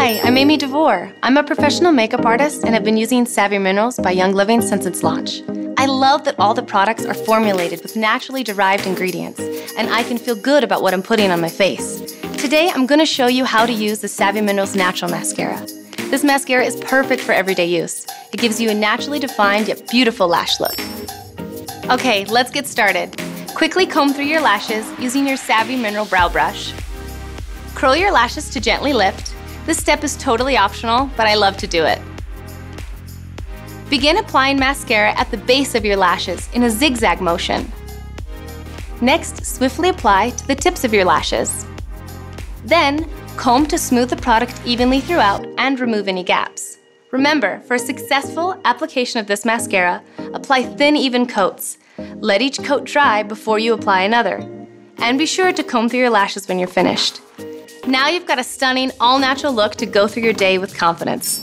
Hi, I'm Amy DeVore. I'm a professional makeup artist and have been using Savvy Minerals by Young Living since its launch. I love that all the products are formulated with naturally derived ingredients, and I can feel good about what I'm putting on my face. Today, I'm going to show you how to use the Savvy Minerals Natural Mascara. This mascara is perfect for everyday use. It gives you a naturally defined yet beautiful lash look. Okay, let's get started. Quickly comb through your lashes using your Savvy Mineral Brow Brush. Curl your lashes to gently lift. This step is totally optional, but I love to do it. Begin applying mascara at the base of your lashes in a zigzag motion. Next, swiftly apply to the tips of your lashes. Then, comb to smooth the product evenly throughout and remove any gaps. Remember, for a successful application of this mascara, apply thin, even coats. Let each coat dry before you apply another. And be sure to comb through your lashes when you're finished. Now you've got a stunning, all-natural look to go through your day with confidence.